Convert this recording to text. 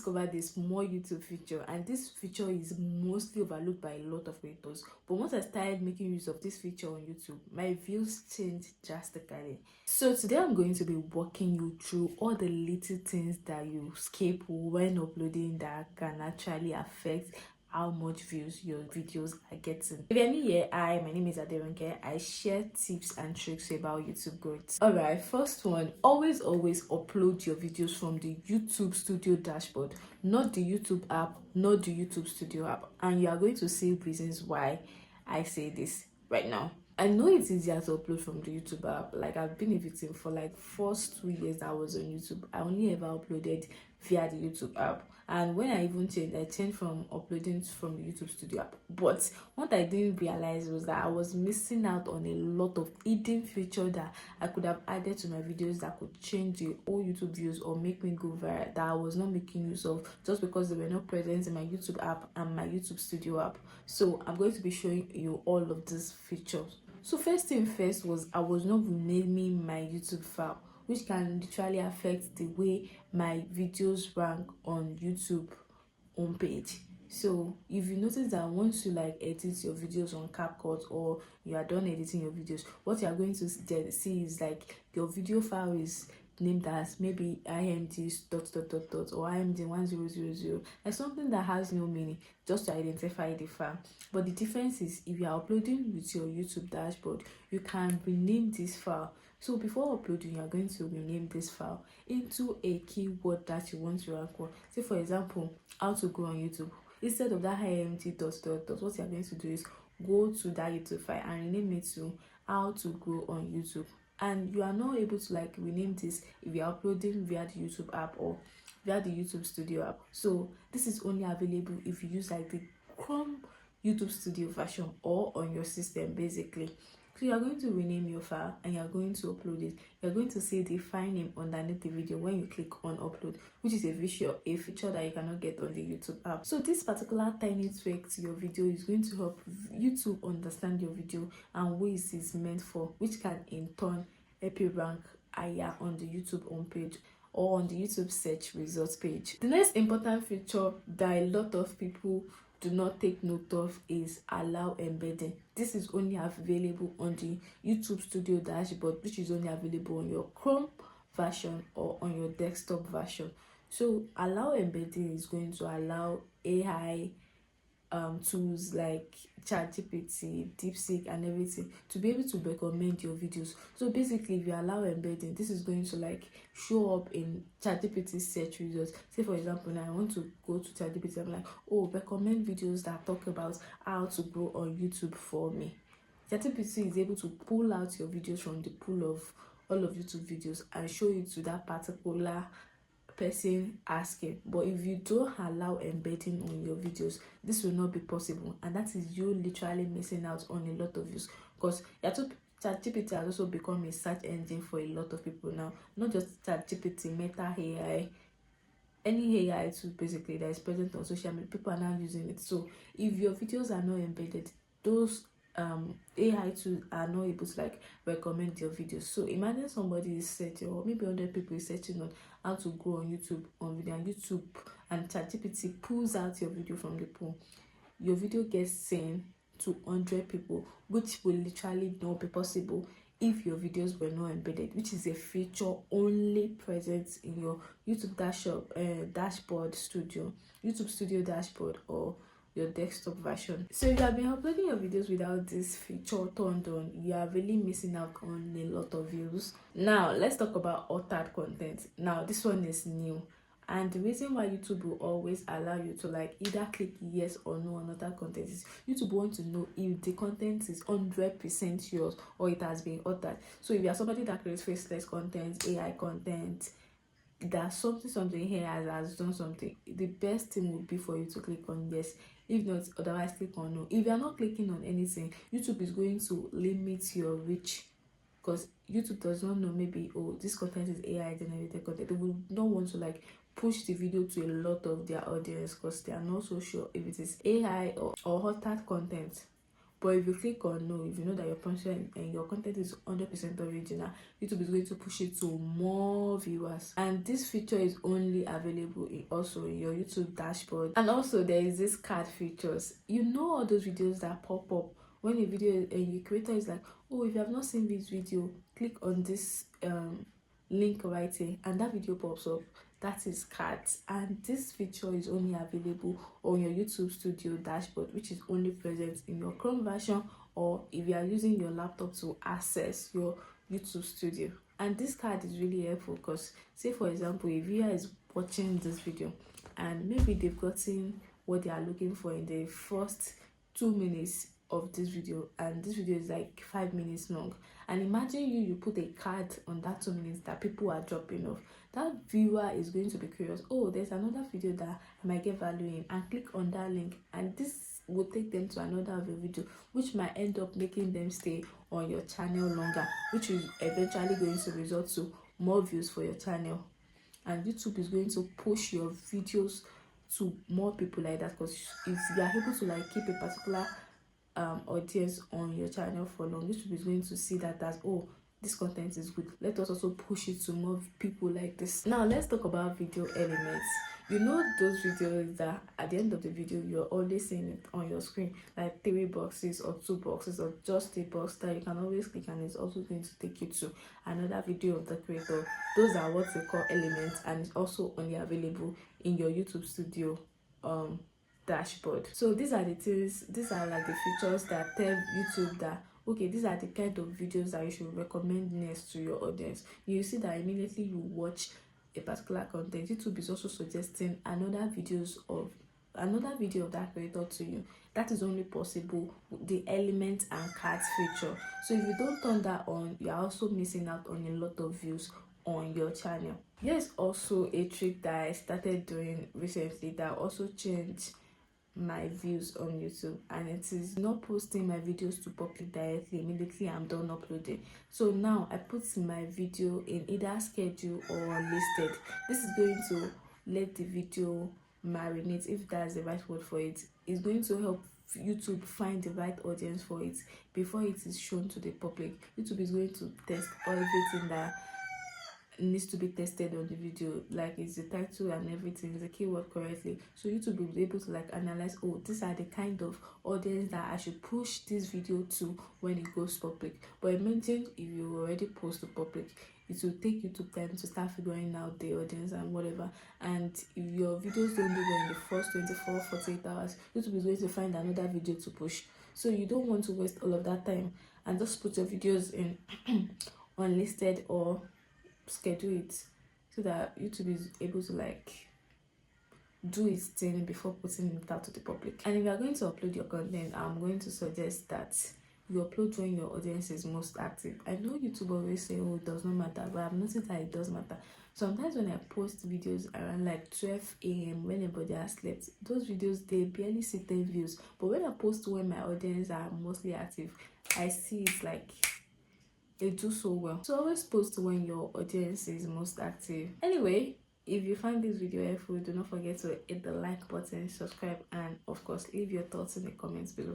discovered a small YouTube feature, and this feature is mostly overlooked by a lot of creators. But once I started making use of this feature on YouTube, my views changed drastically. So today I'm going to be walking you through all the little things that you skip when uploading that can actually affect how much views your videos are getting. If you're new here, my name is Aderonke. I share tips and tricks about YouTube growth. Alright, first one, always upload your videos from the YouTube Studio dashboard, not the YouTube app, not the YouTube Studio app. And you are going to see reasons why I say this right now. I know it's easier to upload from the YouTube app. Like, I've been a victim for like first 2 years that I was on YouTube. I only ever uploaded via the YouTube app. And when I even changed, I changed from uploading from the YouTube Studio app. But what I didn't realize was that I was missing out on a lot of hidden features that I could have added to my videos that could change the whole YouTube views or make me go viral, that I was not making use of just because they were not present in my YouTube app and my YouTube Studio app. So I'm going to be showing you all of these features. So first thing first was I was not renaming my YouTube file, which can literally affect the way my videos rank on YouTube homepage. So if you notice that once you like edit your videos on CapCut or you are done editing your videos, what you are going to see is like your video file is named as maybe imd ... or imd 1000, like something that has no meaning, just to identify the file. But the difference is if you are uploading with your YouTube dashboard, you can rename this file. So before uploading, you are going to rename this file into a keyword that you want to rank for. Say for example, how to grow on YouTube. Instead of that imd ... what you are going to do is go to that YouTube file and rename it to how to grow on YouTube. And you are not able to like rename this if you're uploading via the YouTube app or via the YouTube Studio app. So this is only available if you use like the Chrome YouTube Studio version or on your system basically. So you are going to rename your file and you are going to upload it. You're going to see the file name underneath the video when you click on upload, which is a feature that you cannot get on the YouTube app. So this particular tiny tweak to your video is going to help YouTube understand your video and what it is meant for, which can in turn help you rank higher on the YouTube homepage or on the YouTube search results page. The next important feature that a lot of people do not take note of is allow embedding. This is only available on the YouTube Studio dashboard, which is only available on your Chrome version or on your desktop version. So allow embedding is going to allow AI tools like ChatGPT, DeepSeek and everything to be able to recommend your videos. So basically, if you allow embedding, this is going to like show up in ChatGPT search results. Say for example, now I want to go to ChatGPT, I'm like, oh, recommend videos that talk about how to grow on YouTube for me. ChatGPT is able to pull out your videos from the pool of all of YouTube videos and show it to that particular person asking. But if you don't allow embedding on your videos, this will not be possible, and that is you literally missing out on a lot of views, because ChatGPT has also become a search engine for a lot of people now. Not just ChatGPT, Meta AI, any AI tool basically that is present on social media, people are now using it. So if your videos are not embedded, those AI tools are not able to like recommend your videos. So imagine somebody is searching, or maybe 100 people is searching on how to grow on YouTube on video, and YouTube and ChatGPT pulls out your video from the pool. Your video gets seen to 100 people, which will literally not be possible if your videos were not embedded, which is a feature only present in your YouTube dashboard studio, YouTube Studio dashboard, or your desktop version. So if you have been uploading your videos without this feature turned on, you are really missing out on a lot of views. Now let's talk about altered content. Now this one is new, and the reason why YouTube will always allow you to like either click yes or no on altered content is YouTube wants to know if the content is 100% yours or it has been altered. So if you are somebody that creates faceless content, AI content, that something here has done something, the best thing would be for you to click on yes. If not, otherwise click on no. If you are not clicking on anything, YouTube is going to limit your reach, because YouTube does not know, maybe, oh, this content is AI generated content. They will not want to like push the video to a lot of their audience, because they are not so sure if it is AI or altered content. But if you click on no, if you know that your content is 100% original, YouTube is going to push it to more viewers. And this feature is only available also in your YouTube dashboard. And also there is this card features. You know all those videos that pop up when a video and your creator is like, oh, if you have not seen this video, click on this link right here, and that video pops up. That is cards, and this feature is only available on your YouTube Studio dashboard, which is only present in your Chrome version, or if you are using your laptop to access your YouTube Studio. And this card is really helpful because, say for example, a viewer is watching this video and maybe they've gotten what they are looking for in the first 2 minutes of this video, and this video is like 5 minutes long, and imagine you put a card on that 2 minutes that people are dropping off. That viewer is going to be curious, oh, there's another video that I might get value in, and click on that link, and this will take them to another of your video, which might end up making them stay on your channel longer, which is eventually going to result to more views for your channel. And YouTube is going to push your videos to more people like that, because if you are able to like keep a particular audience on your channel for long, YouTube is going to see that as, oh, this content is good, let us also push it to more people like this. Now let's talk about video elements. You know those videos that at the end of the video you're always seeing it on your screen, like 3 boxes or 2 boxes or just a box that you can always click, and it's also going to take you to another video of the creator. Those are what they call elements, and it's also only available in your YouTube Studio dashboard. So these are the things, these are like the features that tell YouTube that, okay, these are the kind of videos that you should recommend next to your audience. You see that immediately you watch a particular content, YouTube is also suggesting another video of that creator to you. That is only possible with the elements and cards feature. So if you don't turn that on, you're also missing out on a lot of views on your channel. Here's also a trick that I started doing recently that also changed my views on YouTube, and it is not posting my videos to public directly immediately I'm done uploading. So now I put my video in either schedule or listed. This is going to let the video marinate, if that's the right word for it. It's going to help YouTube find the right audience for it before it is shown to the public. YouTube is going to test everything that needs to be tested on the video, like is the title and everything, is the keyword correctly. So YouTube will be able to like analyze, oh, these are the kind of audience that I should push this video to when it goes public. But imagine if you already post to public, it will take YouTube time to start figuring out the audience and whatever. And if your videos don't do well in the first 24 48 hours, YouTube is going to find another video to push. So you don't want to waste all of that time and just put your videos in unlisted or schedule it, so that YouTube is able to like do its thing before putting it out to the public. And if you are going to upload your content, I'm going to suggest that you upload when your audience is most active. I know YouTube always say, oh, it does not matter, but I've noticed that it does matter. Sometimes when I post videos around like 12 a.m. when everybody has slept, those videos, they barely see 10 views. But when I post when my audience are mostly active, I see it's like they do so well. So always post when your audience is most active. Anyway, if you find this video helpful, do not forget to hit the like button, subscribe, and of course leave your thoughts in the comments below.